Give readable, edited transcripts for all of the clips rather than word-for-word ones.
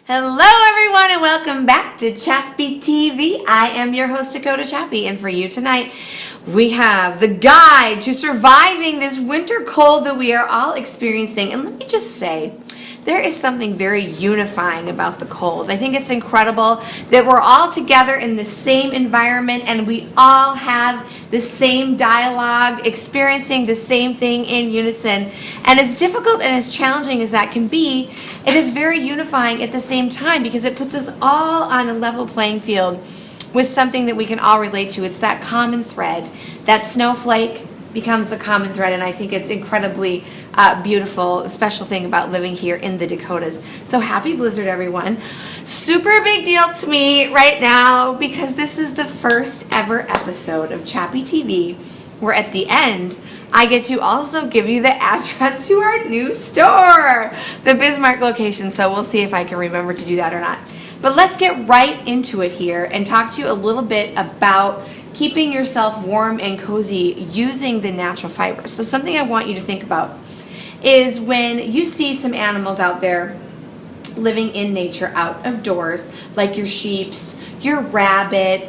Hello everyone and welcome back to Chappy TV. I am your host Dakota Chappy, and for you tonight we have the guide to surviving this winter cold that we are all experiencing. And let me just say, there is something very unifying about the cold. I think it's incredible that we're all together in the same environment and we all have the same dialogue, experiencing the same thing in unison. And as difficult and as challenging as that can be, it is very unifying at the same time because it puts us all on a level playing field with something that we can all relate to. It's that common thread. That snowflake becomes the common thread, and I think it's incredibly beautiful, special thing about living here in the Dakotas. So happy blizzard, everyone. Super big deal to me right now because this is the first ever episode of Chappy TV where at the end I get to also give you the address to our new store, the Bismarck location. So we'll see if I can remember to do that or not. But let's get right into it here and talk to you a little bit about keeping yourself warm and cozy using the natural fibers. So something I want you to think about is when you see some animals out there living in nature out of doors, like your sheeps, your rabbit,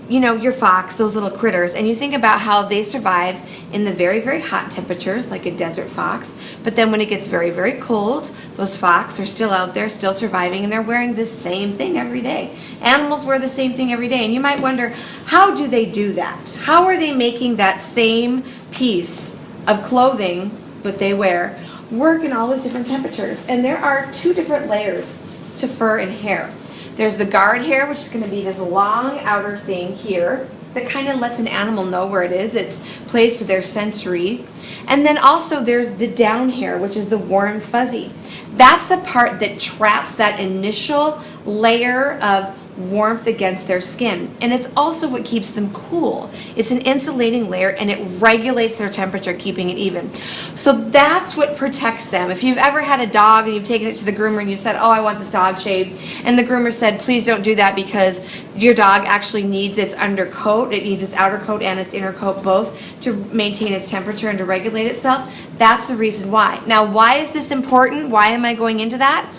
your fox, those little critters, and you think about how they survive in the very, very hot temperatures, like a desert fox, but then when it gets very, very cold, those fox are still out there, still surviving, and they're wearing the same thing every day. Animals wear the same thing every day, and you might wonder, how do they do that? How are they making that same piece of clothing that they wear work in all the different temperatures? And there are two different layers to fur and hair. There's the guard hair, which is going to be this long outer thing here that kind of lets an animal know where it is. It's placed to their sensory. And then also there's the down hair, which is the warm fuzzy. That's the part that traps that initial layer of warmth against their skin, and it's also what keeps them cool. It's an insulating layer and it regulates their temperature, keeping it even. So that's what protects them. If you've ever had a dog and you've taken it to the groomer and you've said, oh, I want this dog shaved, and the groomer said, please don't do that because your dog actually needs its undercoat, it needs its outer coat and its inner coat both to maintain its temperature and to regulate itself, that's the reason why. Now, why is this important? Why am I going into that?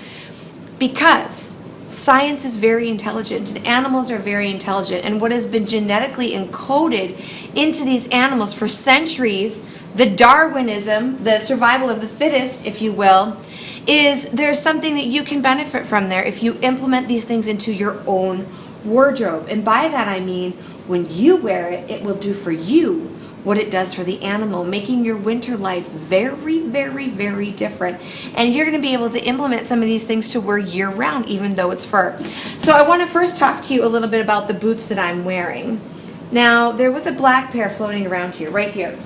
Because science is very intelligent and animals are very intelligent, and what has been genetically encoded into these animals for centuries, the Darwinism, the survival of the fittest, if you will, is there's something that you can benefit from there if you implement these things into your own wardrobe. And by that I mean when you wear it, it will do for you what it does for the animal, making your winter life very, very, very different. And you're going to be able to implement some of these things to wear year-round, even though it's fur. So I want to first talk to you a little bit about the boots that I'm wearing. Now, there was a black pair floating around here, right here.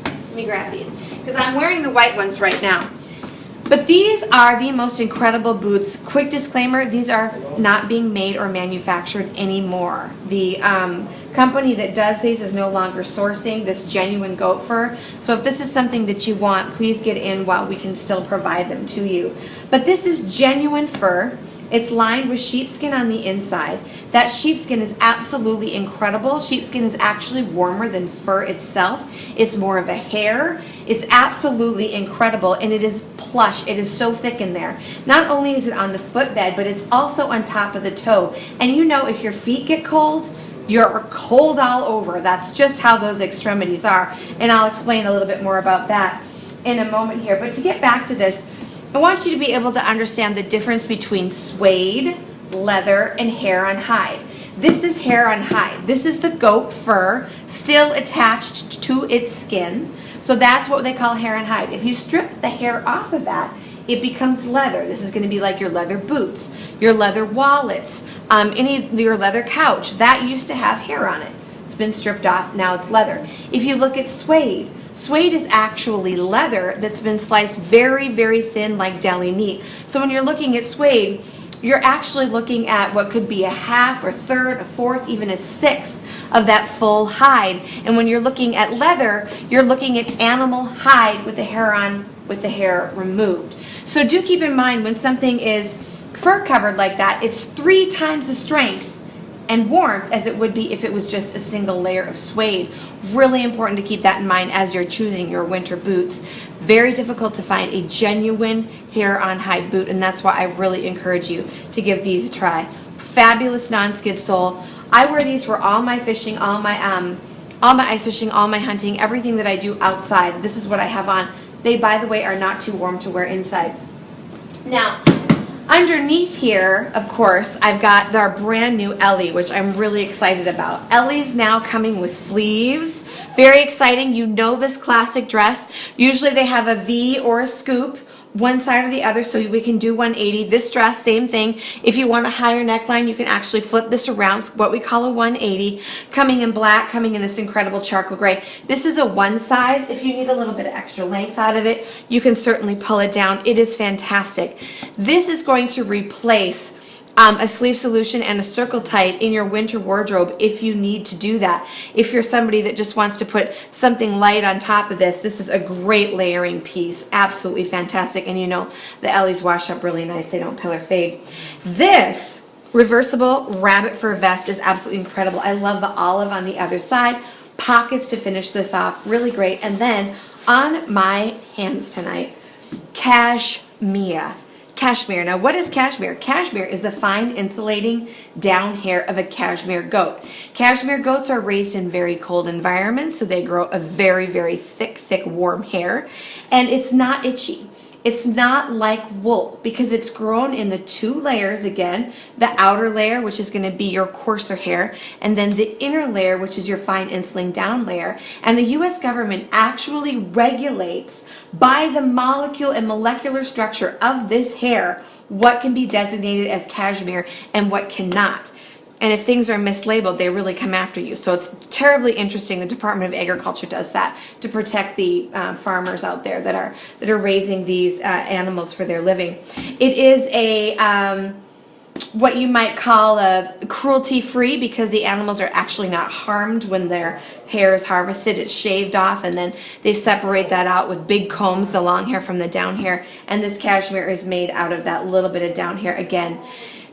Let me grab these, because I'm wearing the white ones right now. But these are the most incredible boots. Quick disclaimer, these are not being made or manufactured anymore. The company that does these is no longer sourcing this genuine goat fur. So if this is something that you want, please get in while we can still provide them to you. But this is genuine fur. It's lined with sheepskin on the inside. That sheepskin is absolutely incredible. Sheepskin is actually warmer than fur itself. It's more of a hair. It's absolutely incredible, and it is plush. It is so thick in there. Not only is it on the footbed, but it's also on top of the toe. And you know, if your feet get cold, you're cold all over. That's just how those extremities are. And I'll explain a little bit more about that in a moment here. But to get back to this, I want you to be able to understand the difference between suede, leather, and hair on hide. This is hair on hide. This is the goat fur still attached to its skin. So that's what they call hair on hide. If you strip the hair off of that, it becomes leather. This is going to be like your leather boots, your leather wallets, your leather couch. That used to have hair on it. It's been stripped off. Now it's leather. If you look at suede, suede is actually leather that's been sliced very, very thin like deli meat. So when you're looking at suede, you're actually looking at what could be a half or third, a fourth, even a sixth of that full hide. And when you're looking at leather, you're looking at animal hide with the hair on, with the hair removed. So do keep in mind when something is fur covered like that, it's 3 times the strength and warmth as it would be if it was just a single layer of suede. Really important to keep that in mind as you're choosing your winter boots. Very difficult to find a genuine hair-on hide boot, and that's why I really encourage you to give these a try. Fabulous non-skid sole. I wear these for all my fishing, all my ice fishing, all my hunting, everything that I do outside. This is what I have on. They, by the way, are not too warm to wear inside. Now, underneath here, of course, I've got our brand new Ellie, which I'm really excited about. Ellie's now coming with sleeves. Very exciting. You know this classic dress. Usually they have a V or a scoop, one side or the other, so we can do 180. This dress, same thing. If you want a higher neckline, you can actually flip this around, what we call a 180. Coming in black, coming in this incredible charcoal gray. This is a one size. If you need a little bit of extra length out of it, you can certainly pull it down. It is fantastic. This is going to replace a sleeve solution and a circle tight in your winter wardrobe if you need to do that. If you're somebody that just wants to put something light on top of this, this is a great layering piece. Absolutely fantastic. And you know the Ellies wash up really nice. They don't pill or fade. This reversible rabbit fur vest is absolutely incredible. I love the olive on the other side. Pockets to finish this off. Really great. And then on my hands tonight, cashmere. Cashmere. Now, what is cashmere? Cashmere is the fine insulating down hair of a cashmere goat. Cashmere goats are raised in very cold environments, so they grow a very, very thick, warm hair, and it's not itchy. It's not like wool because it's grown in the two layers again, the outer layer, which is going to be your coarser hair, and then the inner layer, which is your fine insulating down layer. And the U.S. government actually regulates by the molecule and molecular structure of this hair what can be designated as cashmere and what cannot. And if things are mislabeled, they really come after you. So it's terribly interesting. The Department of Agriculture does that to protect the farmers out there that are raising these animals for their living. It is a what you might call a cruelty-free because the animals are actually not harmed when their hair is harvested. It's shaved off and then they separate that out with big combs, the long hair from the down hair. And this cashmere is made out of that little bit of down hair again.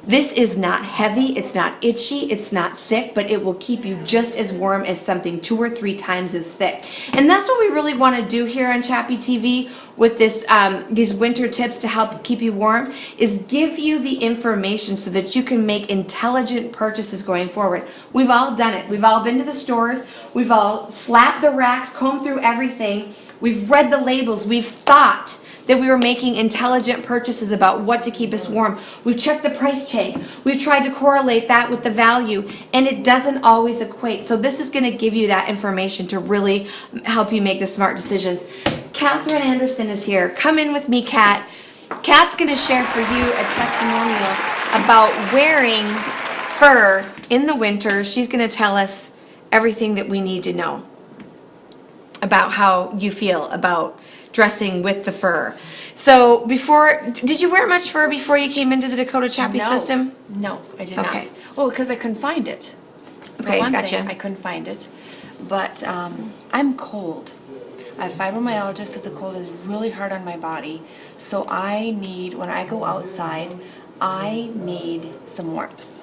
This is not heavy, it's not itchy, it's not thick, but it will keep you just as warm as something 2 or 3 times as thick. And that's what we really want to do here on Chappy TV with this, these winter tips to help keep you warm, is give you the information so that you can make intelligent purchases going forward. We've all done it. We've all been to the stores. We've all slapped the racks, combed through everything. We've read the labels. We've thought that we were making intelligent purchases about what to keep us warm. We've checked the price tag. We've tried to correlate that with the value, and it doesn't always equate. So this is going to give you that information to really help you make the smart decisions. Catherine Anderson is here. Come in with me, Kat. Kat's going to share for you a testimonial about wearing fur in the winter. She's going to tell us everything that we need to know about how you feel about dressing with the fur. So did you wear much fur before you came into the Dakota Chappy system? No, I did Okay. not. Well, because I couldn't find it. Okay, gotcha. I couldn't find it. But I'm cold. I have fibromyalgia, so the cold is really hard on my body. So when I go outside, I need some warmth.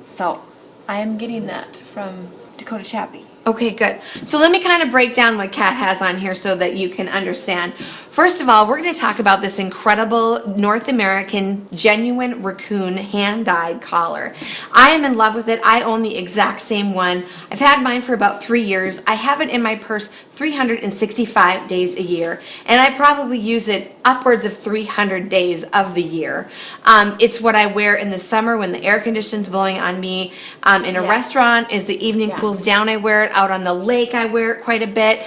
So I'm getting that from Dakota Chappy. Okay, good. So let me kind of break down what Kat has on here so that you can understand. First of all, we're going to talk about this incredible North American genuine raccoon hand-dyed collar. I am in love with it. I own the exact same one. I've had mine for about 3 years. I have it in my purse 365 days a year, and I probably use it upwards of 300 days of the year. It's what I wear in the summer when the air conditioning's blowing on me. In a restaurant, as the evening cools down, I wear it. Out on the lake, I wear it quite a bit.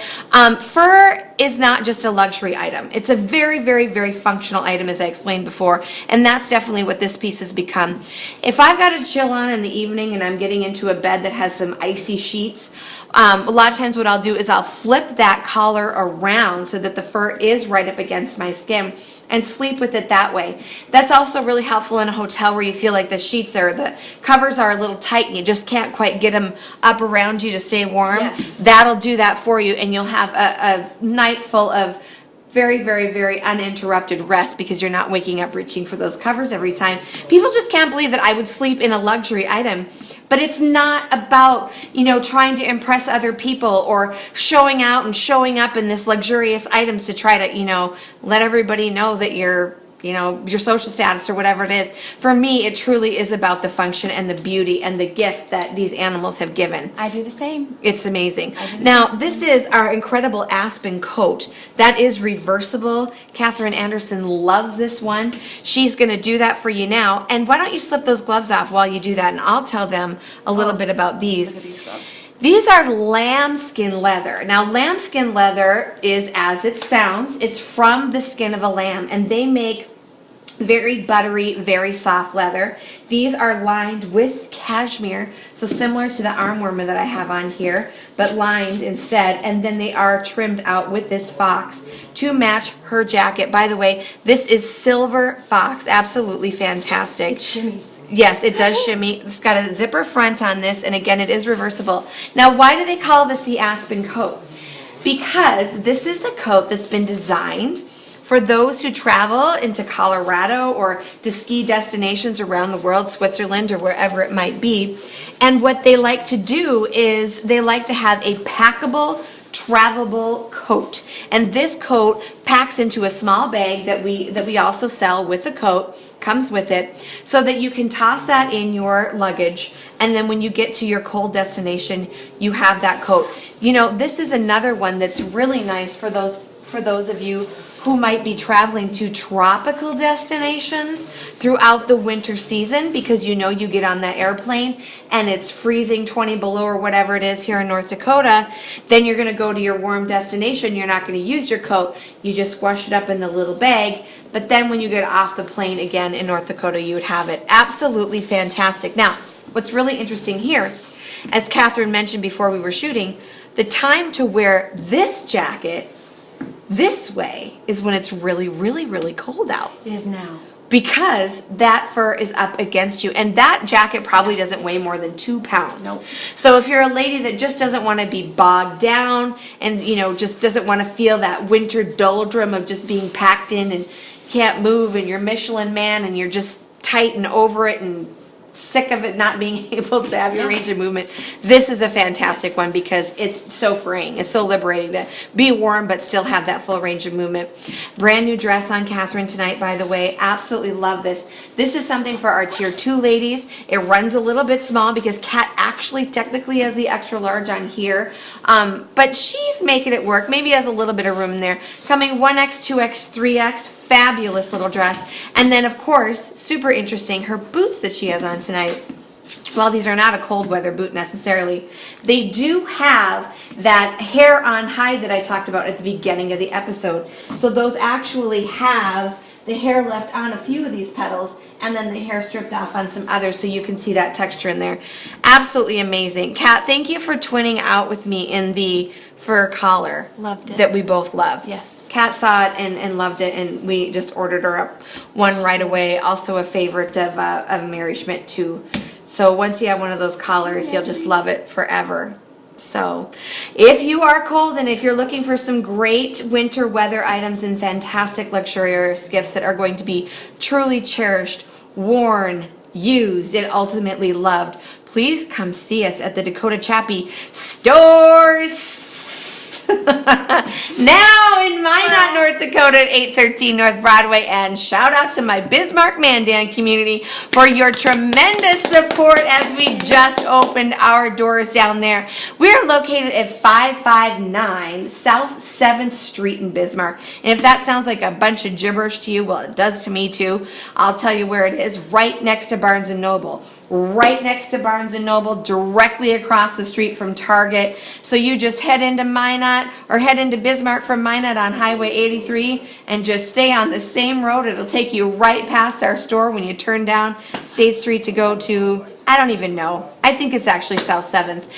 Fur is not just a luxury item. It's a very, very, very functional item, as I explained before, and that's definitely what this piece has become. If I've got a chill on in the evening and I'm getting into a bed that has some icy sheets, a lot of times what I'll do is I'll flip that collar around so that the fur is right up against my skin and sleep with it that way. That's also really helpful in a hotel where you feel like the covers are a little tight and you just can't quite get them up around you to stay warm. Yes. That'll do that for you, and you'll have a night full of very, very, very uninterrupted rest because you're not waking up reaching for those covers every time. People just can't believe that I would sleep in a luxury item But it's not about, trying to impress other people or showing out and showing up in this luxurious items to try to, let everybody know that you're, your social status or whatever it is. For me, it truly is about the function and the beauty and the gift that these animals have given. I do the same. It's amazing. Now, this is our incredible aspen coat. That is reversible. Catherine Anderson loves this one. She's going to do that for you now. And why don't you slip those gloves off while you do that, and I'll tell them a little bit about these. Look at these gloves. These are lambskin leather. Now, lambskin leather is as it sounds. It's from the skin of a lamb, and they make very buttery, very soft leather. These are lined with cashmere, so similar to the arm warmer that I have on here, but lined instead, and then they are trimmed out with this fox to match her jacket. By the way, this is silver fox, absolutely fantastic. It shimmies. Yes, it does shimmy. It's got a zipper front on this, and again, it is reversible. Now, why do they call this the aspen coat? Because this is the coat that's been designed for those who travel into Colorado or to ski destinations around the world, Switzerland or wherever it might be. And what they like to do is they like to have a packable, travelable coat. And this coat packs into a small bag that we also sell with the coat, comes with it, so that you can toss that in your luggage, and then when you get to your cold destination, you have that coat. This is another one that's really nice for those of you who might be traveling to tropical destinations throughout the winter season, because you get on that airplane and it's freezing 20 below or whatever it is here in North Dakota. Then you're going to go to your warm destination. You're not going to use your coat. You just squash it up in the little bag. But then when you get off the plane again in North Dakota, you would have it. Absolutely fantastic. Now, what's really interesting here, as Catherine mentioned before we were shooting, the time to wear this jacket this way is when it's really, really, really cold out. It is now. Because that fur is up against you. And that jacket probably doesn't weigh more than 2 pounds. Nope. So if you're a lady that just doesn't want to be bogged down and, just doesn't want to feel that winter doldrum of just being packed in and can't move, and you're Michelin man and you're just tight and over it and sick of it not being able to have your range of movement, this is a fantastic one because it's so freeing. It's so liberating to be warm but still have that full range of movement. Brand new dress on Catherine tonight, by the way. Absolutely love this. This is something for our tier 2 ladies. It runs a little bit small because Kat actually technically has the extra large on here, but she's making it work. Maybe has a little bit of room in there. Coming 1X, 2X, 3X, fabulous little dress. And then, of course, super interesting, her boots that she has on tonight. Well, these are not a cold weather boot necessarily. They do have that hair on hide that I talked about at the beginning of the episode. So those actually have the hair left on a few of these petals, and then the hair stripped off on some others, so you can see that texture in there. Absolutely amazing. Kat, thank you for twinning out with me in the fur collar. Loved it. That we both love. Yes. Kat saw it and loved it, and we just ordered her up one right away. Also a favorite of Mary Schmidt too. So once you have one of those collars, you'll just love it forever. So if you are cold and if you're looking for some great winter weather items and fantastic luxurious gifts that are going to be truly cherished, worn, used, and ultimately loved, please come see us at the Dakota Chappy stores. Now in Minot, North Dakota at 813 North Broadway, and shout out to my Bismarck Mandan community for your tremendous support as we just opened our doors down there. We're located at 559 South 7th Street in Bismarck, and if that sounds like a bunch of gibberish to you, well, it does to me too. I'll tell you where it is, right next to Barnes & Noble. Right next to Barnes & Noble, directly across the street from Target. So you just head into Minot or head into Bismarck from Minot on Highway 83 and just stay on the same road. It'll take you right past our store when you turn down State Street to go to, I don't even know. I think it's actually South 7th.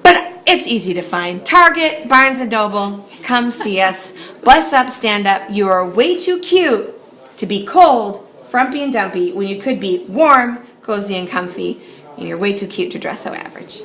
But it's easy to find. Target, Barnes & Noble, come see us. Bless up, stand up. You are way too cute to be cold, frumpy and dumpy when you could be warm, cozy and comfy, and you're way too cute to dress so average.